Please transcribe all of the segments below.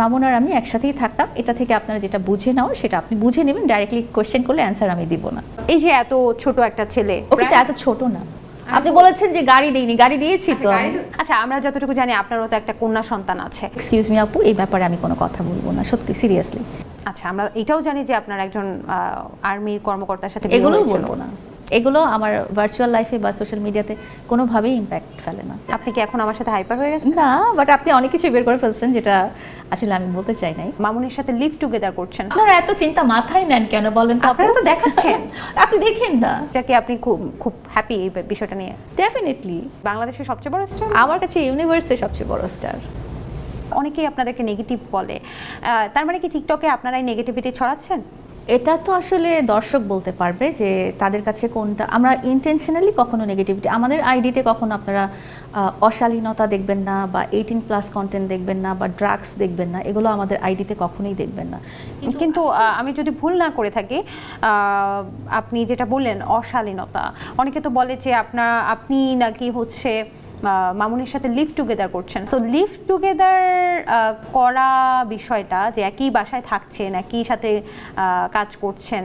মামুন আর আমি একসাথেই থাকতাম, এটা থেকে আপনারা যেটা বুঝে নাও সেটা আপনি বুঝে নেবেন, ডাইরেক্টলি কোয়েশ্চেন করলে অ্যান্সার আমি দিব না। এই যে এত ছোট একটা ছেলে, ওকে তো এত ছোট না, আপনি বলেছেন যে গাড়ি দেইনি, গাড়ি দিয়েছি তো। আচ্ছা আমরা যতটুকু জানি আপনারও তো একটা কন্যা সন্তান আছে। এক্সকিউজ মি আপু, এই ব্যাপারে আমি কোনো কথা বলবো না, সত্যি সিরিয়াসলি। আচ্ছা আমরা এটাও জানি যে আপনার একজন আর্মির কর্মকর্তার সাথে এগুলোও বলবো না, এগুলো আমার ভার্চুয়াল লাইফে বা সোশ্যাল মিডিয়াতে কোনোভাবেই ইম্প্যাক্ট ফেলে না। আপনি কি এখন আমার সাথে হাইপার হয়ে গেছেন? না, বাট আপনি অনেক কিছু বের করে ফেলছেন যেটা আসলে আমি বলতে চাই নাই। মামুনের সাথে লিভ টুগেদার করছেন, আপনারা এত চিন্তা মাথায় নেন কেন বলেন তো? আপনারা তো দেখাচ্ছেন আপনি দেখেন না। এটা কি আপনি খুব হ্যাপি এই বিষয়টা নিয়ে? ডেফিনেটলি বাংলাদেশের সবচেয়ে বড় স্টার, আমার কাছে ইউনিভার্সের সবচেয়ে বড় স্টার। অনেকেই আপনাদেরকে নেগেটিভ বলে, তার মানে কি টিকটকে আপনারা এই নেগেটিভিটি ছড়াচ্ছেন? এটা তো আসলে দর্শক বলতে পারবে যে তাদের কাছে কোনটা। আমরা ইন্টেনশনালি কখনো নেগেটিভিটি, আমাদের আইডিতে কখনো আপনারা অশালীনতা দেখবেন না বা 18+ কন্টেন্ট দেখবেন না বা ড্রাগস দেখবেন না, এগুলো আমাদের আইডিতে কখনোই দেখবেন না। কিন্তু আমি যদি ভুল না করে থাকি, আপনি যেটা বললেন অশালীনতা, অনেকে তো বলে যে আপনি নাকি হচ্ছে মামুনের সাথে লিভ টুগেদার করছেন। সো লিভ টুগেদার করা বিষয়টা, যে একই বাসায় থাকছেন, একই সাথে কাজ করছেন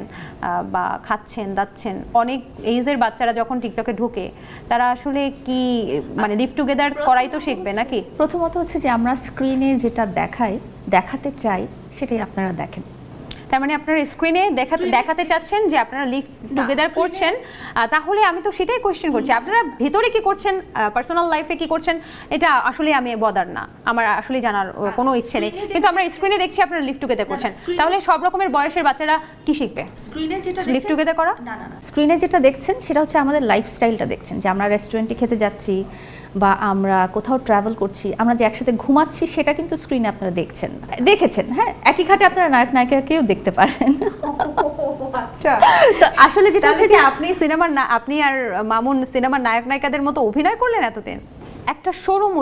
বা খাচ্ছেন দাচ্ছেন, অনেক এইজের বাচ্চারা যখন টিকটকে ঢুকে তারা আসলে কি মানে লিভ টুগেদার করাই তো শিখবে নাকি? প্রথমত হচ্ছে যে আমরা স্ক্রিনে যেটা দেখাতে চাই সেটাই আপনারা দেখেন। তার মানে আপনারা স্ক্রিনে দেখাতে চাচ্ছেন যে আপনারা লিভ টুগেদার করছেন, তাহলে আমি তো সেটাই কোয়েশ্চেন করছি, আপনারা ভেতরে কি করছেন, পার্সোনাল লাইফে কি করছেন, এটা আসলে আমি বদার না, আমার আসলে জানার কোনো ইচ্ছে নেই। কিন্তু আমরা স্ক্রিনে দেখছি আপনারা লিভ টুগেদার করছেন, তাহলে সব রকমের বয়সের বাচ্চারা কি শিখবে? স্ক্রিনে যেটা লিভ টুগেদার করা? না, স্ক্রিনে যেটা দেখছেন সেটা হচ্ছে আমাদের লাইফস্টাইলটা দেখছেন, যে আমরা রেস্টুরেন্টে খেতে যাচ্ছি বা আমরা কোথাও ট্রাভেল করছি, আমরা যে একসাথে ঘুমাচ্ছি, সেটা কিন্তু স্ক্রিনে আপনারা দেখেছেন। হ্যাঁ, একই খাটে আপনারা নায়ক নায়িকাকেও দেখতে পারেন। আচ্ছা, তো আসলে যেটা হচ্ছে যে আপনি আর মামুন সিনেমার নায়ক নায়িকাদের মতো অভিনয় করলেন এতদিন। একটা শোরুম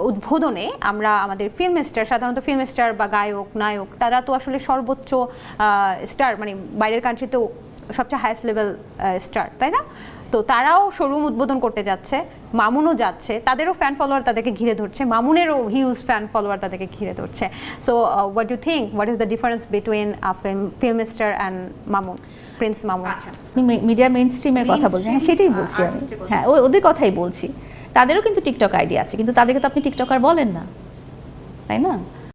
উদ্বোধনে আমরা আমাদের ফিল্ম স্টার, সাধারণত ফিল্ম স্টার বা গায়ক নায়ক, তারা তো আসলে সর্বোচ্চ স্টার, মানে বাইরের কান্ট্রিতেও সবচেয়ে হাইয়েস্ট লেভেল স্টার, তাই না? তো তারাও শোরুম উদ্বোধন করতে যাচ্ছে, মামুনও যাচ্ছে, তাদেরও ফ্যান ফলোয়ার তাদেরকে ঘিরে ধরছে, মামুনেরও হিউজ ফ্যান ফলোয়ার তাদেরকে ঘিরে ধরছে। So what you think, what is the difference between film star and Mamun, Prince Mamun? Media main স্ট্রিমের কথা বলছেন, হ্যাঁ সেটাই বলছি আমি। হ্যাঁ, ওদের কথাই বলছি। তাদেরও কিন্তু টিকটক আইডি আছে, কিন্তু তাদেরকে তো আপনি টিকটকার বলেন না, তাই না?